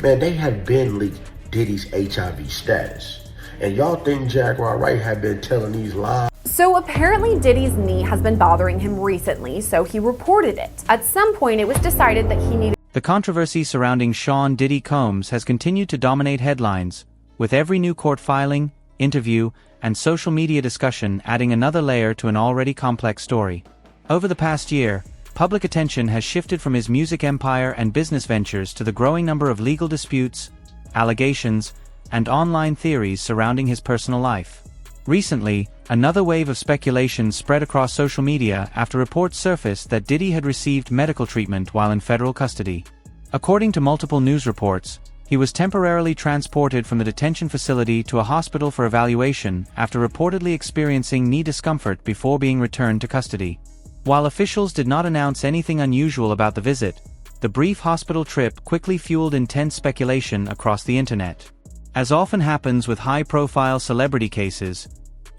Man, they had been leaked Diddy's HIV status. And y'all think Jaguar Wright had been telling these lies? So apparently Diddy's knee has been bothering him recently, so he reported it. At some point, it was decided that he needed... The controversy surrounding Sean Diddy Combs has continued to dominate headlines, with every new court filing, interview, and social media discussion adding another layer to an already complex story. Over the past year, public attention has shifted from his music empire and business ventures to the growing number of legal disputes, allegations, and online theories surrounding his personal life. Recently, another wave of speculation spread across social media after reports surfaced that Diddy had received medical treatment while in federal custody. According to multiple news reports, he was temporarily transported from the detention facility to a hospital for evaluation after reportedly experiencing knee discomfort before being returned to custody. While officials did not announce anything unusual about the visit, the brief hospital trip quickly fueled intense speculation across the internet. As often happens with high-profile celebrity cases,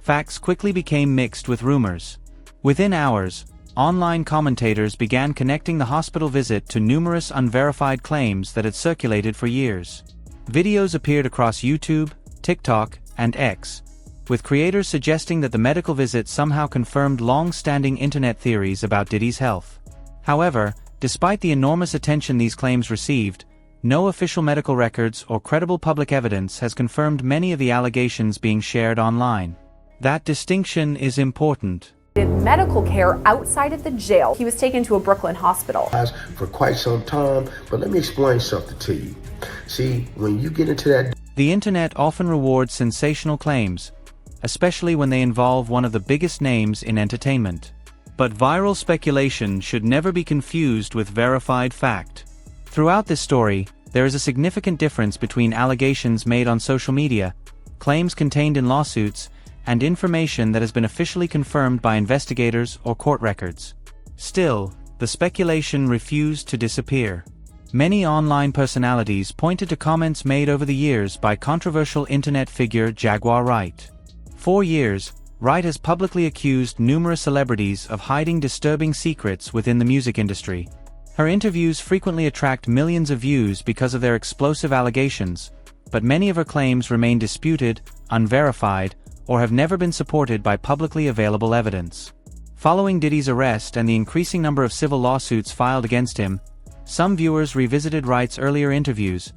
facts quickly became mixed with rumors. Within hours, online commentators began connecting the hospital visit to numerous unverified claims that had circulated for years. Videos appeared across YouTube, TikTok, and X, with creators suggesting that the medical visit somehow confirmed long-standing internet theories about Diddy's health. However, despite the enormous attention these claims received, no official medical records or credible public evidence has confirmed many of the allegations being shared online. That distinction is important. Medical care outside of the jail. He was taken to a Brooklyn hospital. For quite some time, but let me explain something to you. See, when you get into that... The internet often rewards sensational claims, especially when they involve one of the biggest names in entertainment. But viral speculation should never be confused with verified fact. Throughout this story, there is a significant difference between allegations made on social media, claims contained in lawsuits, and information that has been officially confirmed by investigators or court records. Still, the speculation refused to disappear. Many online personalities pointed to comments made over the years by controversial internet figure Jaguar Wright. For years, Wright has publicly accused numerous celebrities of hiding disturbing secrets within the music industry. Her interviews frequently attract millions of views because of their explosive allegations, but many of her claims remain disputed, unverified, or have never been supported by publicly available evidence. Following Diddy's arrest and the increasing number of civil lawsuits filed against him, some viewers revisited Wright's earlier interviews,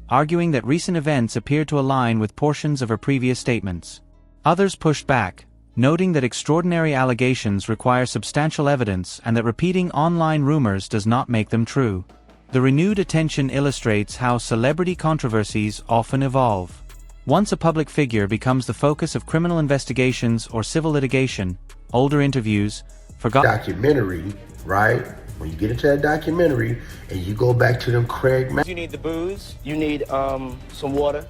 arguing that recent events appeared to align with portions of her previous statements. Others pushed back, noting that extraordinary allegations require substantial evidence and that repeating online rumors does not make them true. The renewed attention illustrates how celebrity controversies often evolve. Once a public figure becomes the focus of criminal investigations or civil litigation, older interviews, documentary, right? When you get into that documentary and you go back to them Craig... You need the booze, you need some water.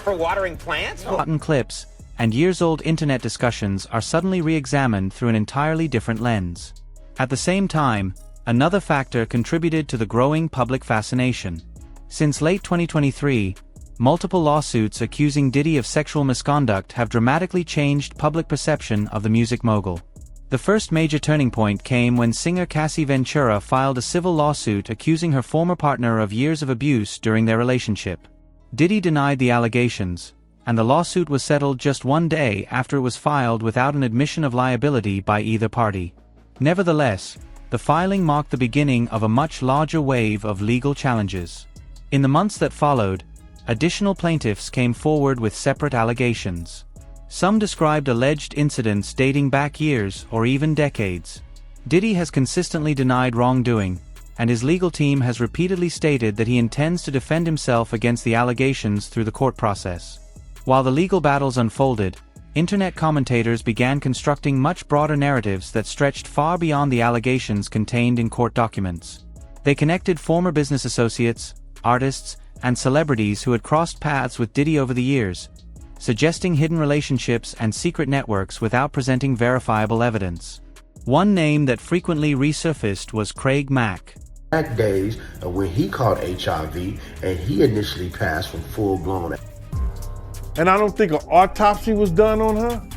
For watering plants? Forgotten clips and years-old internet discussions are suddenly re-examined through an entirely different lens. At the same time, another factor contributed to the growing public fascination. Since late 2023, multiple lawsuits accusing Diddy of sexual misconduct have dramatically changed public perception of the music mogul. The first major turning point came when singer Cassie Ventura filed a civil lawsuit accusing her former partner of years of abuse during their relationship. Diddy denied the allegations, and the lawsuit was settled just one day after it was filed without an admission of liability by either party. Nevertheless, the filing marked the beginning of a much larger wave of legal challenges. In the months that followed, additional plaintiffs came forward with separate allegations. Some described alleged incidents dating back years or even decades. Diddy has consistently denied wrongdoing, and his legal team has repeatedly stated that he intends to defend himself against the allegations through the court process. While the legal battles unfolded, internet commentators began constructing much broader narratives that stretched far beyond the allegations contained in court documents. They connected former business associates, artists, and celebrities who had crossed paths with Diddy over the years, suggesting hidden relationships and secret networks without presenting verifiable evidence. One name that frequently resurfaced was Craig Mack. Back days of when he caught HIV and he initially passed from full-blown. And I don't think an autopsy was done on her?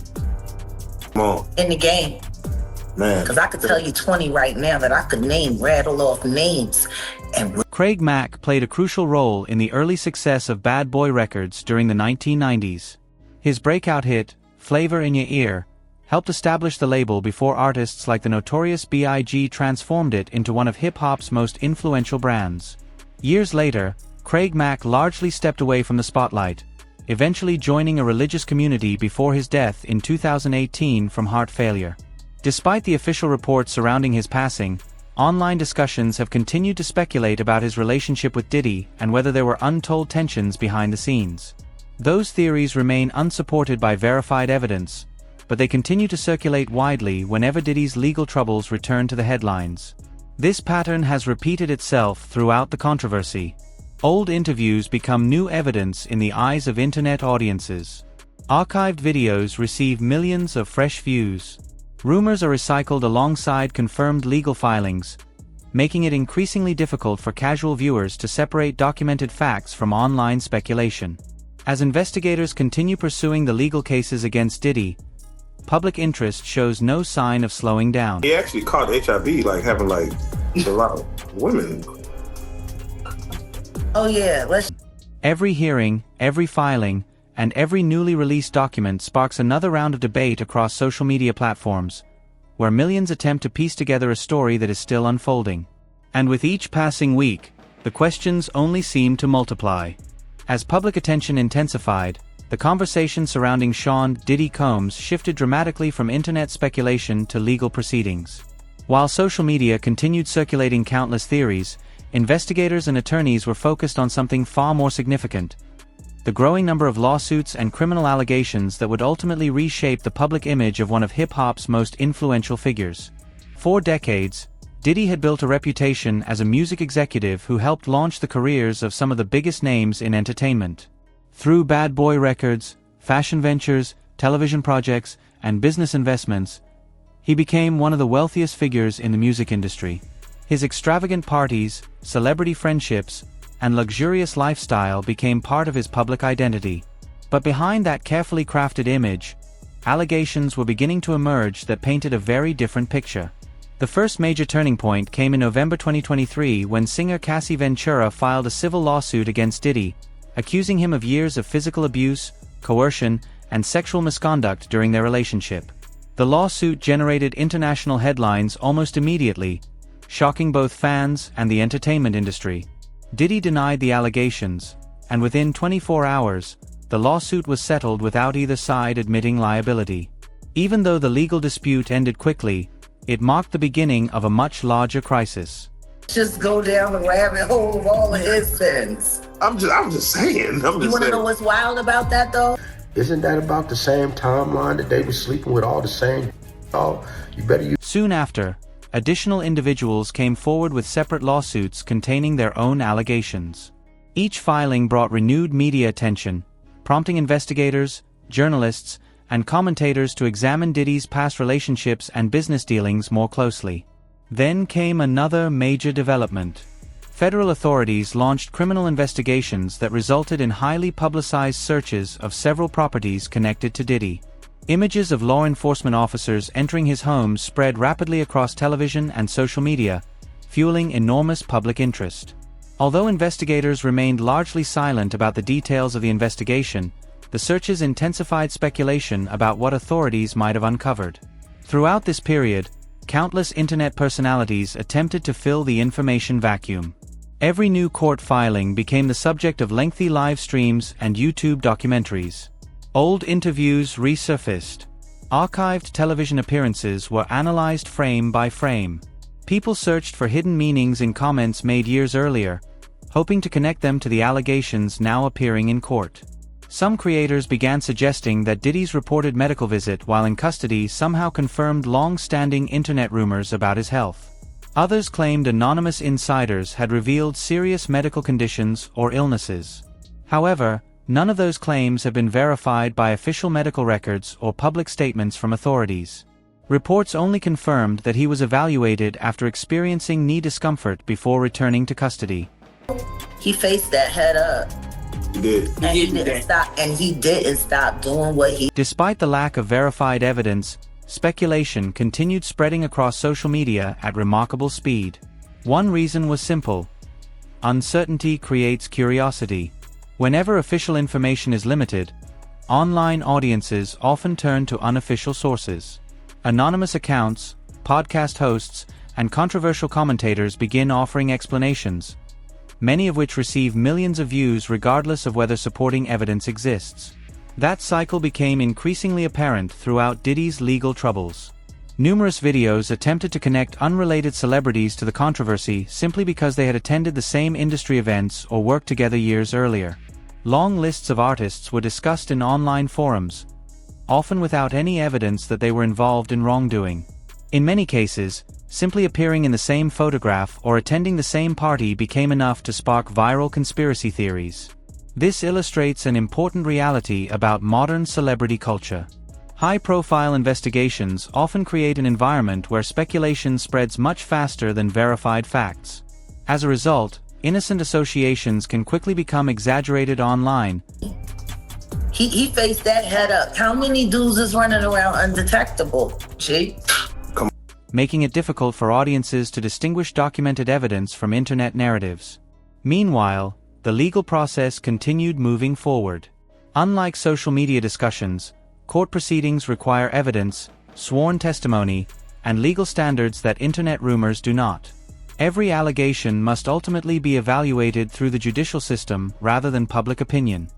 Come on. In the game. Man. Because I could tell you 20 right now that I could name, rattle off names. And Craig Mack played a crucial role in the early success of Bad Boy Records during the 1990s. His breakout hit, Flavor in Your Ear, helped establish the label before artists like the Notorious B.I.G. transformed it into one of hip-hop's most influential brands. Years later, Craig Mack largely stepped away from the spotlight, eventually joining a religious community before his death in 2018 from heart failure. Despite the official reports surrounding his passing, online discussions have continued to speculate about his relationship with Diddy and whether there were untold tensions behind the scenes. Those theories remain unsupported by verified evidence, but they continue to circulate widely whenever Diddy's legal troubles return to the headlines. This pattern has repeated itself throughout the controversy. Old interviews become new evidence in the eyes of internet audiences. Archived videos receive millions of fresh views. Rumors are recycled alongside confirmed legal filings, making it increasingly difficult for casual viewers to separate documented facts from online speculation. As investigators continue pursuing the legal cases against Diddy, public interest shows no sign of slowing down. He actually caught HIV, like having like a lot of women. Oh yeah, Every hearing, every filing, and every newly released document sparks another round of debate across social media platforms, where millions attempt to piece together a story that is still unfolding. And with each passing week, the questions only seem to multiply. As public attention intensified, the conversation surrounding Sean Diddy Combs shifted dramatically from internet speculation to legal proceedings. While social media continued circulating countless theories, investigators and attorneys were focused on something far more significant: the growing number of lawsuits and criminal allegations that would ultimately reshape the public image of one of hip-hop's most influential figures. For decades, Diddy had built a reputation as a music executive who helped launch the careers of some of the biggest names in entertainment. Through Bad Boy Records, fashion ventures, television projects, and business investments, he became one of the wealthiest figures in the music industry. His extravagant parties, celebrity friendships, and luxurious lifestyle became part of his public identity. But behind that carefully crafted image, allegations were beginning to emerge that painted a very different picture. The first major turning point came in November 2023 when singer Cassie Ventura filed a civil lawsuit against Diddy, accusing him of years of physical abuse, coercion, and sexual misconduct during their relationship. The lawsuit generated international headlines almost immediately, shocking both fans and the entertainment industry. Diddy denied the allegations, and within 24 hours, the lawsuit was settled without either side admitting liability. Even though the legal dispute ended quickly, it marked the beginning of a much larger crisis. just go down the rabbit hole of all of his sins. I'm just saying. You want to know what's wild about that though? Isn't that about the same timeline that they were sleeping with all the same? Oh, you better use. Soon after, additional individuals came forward with separate lawsuits containing their own allegations. Each filing brought renewed media attention, prompting investigators, journalists, and commentators to examine Diddy's past relationships and business dealings more closely. Then came another major development. Federal authorities launched criminal investigations that resulted in highly publicized searches of several properties connected to Diddy. Images of law enforcement officers entering his home spread rapidly across television and social media, fueling enormous public interest. Although investigators remained largely silent about the details of the investigation, the searches intensified speculation about what authorities might have uncovered. Throughout this period, countless internet personalities attempted to fill the information vacuum. Every new court filing became the subject of lengthy live streams and YouTube documentaries. Old interviews resurfaced. Archived television appearances were analyzed frame by frame. People searched for hidden meanings in comments made years earlier, hoping to connect them to the allegations now appearing in court. Some creators began suggesting that Diddy's reported medical visit while in custody somehow confirmed long-standing internet rumors about his health. Others claimed anonymous insiders had revealed serious medical conditions or illnesses. However, none of those claims have been verified by official medical records or public statements from authorities. Reports only confirmed that he was evaluated after experiencing knee discomfort before returning to custody. He faced that head up. He did. And he didn't stop doing what he. Despite the lack of verified evidence, speculation continued spreading across social media at remarkable speed. One reason was simple. Uncertainty creates curiosity. Whenever official information is limited, online audiences often turn to unofficial sources. Anonymous accounts, podcast hosts, and controversial commentators begin offering explanations, many of which receive millions of views regardless of whether supporting evidence exists. That cycle became increasingly apparent throughout Diddy's legal troubles. Numerous videos attempted to connect unrelated celebrities to the controversy simply because they had attended the same industry events or worked together years earlier. Long lists of artists were discussed in online forums, often without any evidence that they were involved in wrongdoing. In many cases, simply appearing in the same photograph or attending the same party became enough to spark viral conspiracy theories. This illustrates an important reality about modern celebrity culture. High-profile investigations often create an environment where speculation spreads much faster than verified facts. As a result, innocent associations can quickly become exaggerated online. He faced that head up. How many dudes is running around undetectable? G? Making it difficult for audiences to distinguish documented evidence from internet narratives. Meanwhile, the legal process continued moving forward. Unlike social media discussions, court proceedings require evidence, sworn testimony, and legal standards that internet rumors do not. Every allegation must ultimately be evaluated through the judicial system rather than public opinion.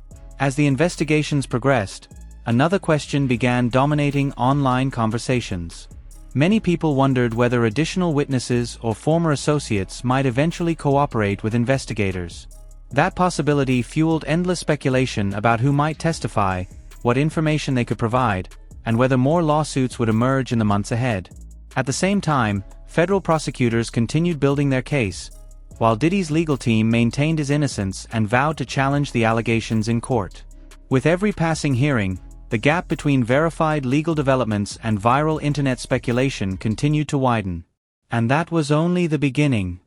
As the investigations progressed, another question began dominating online conversations. Many people wondered whether additional witnesses or former associates might eventually cooperate with investigators. That possibility fueled endless speculation about who might testify, what information they could provide, and whether more lawsuits would emerge in the months ahead. At the same time, federal prosecutors continued building their case, while Diddy's legal team maintained his innocence and vowed to challenge the allegations in court. With every passing hearing, the gap between verified legal developments and viral internet speculation continued to widen. And that was only the beginning.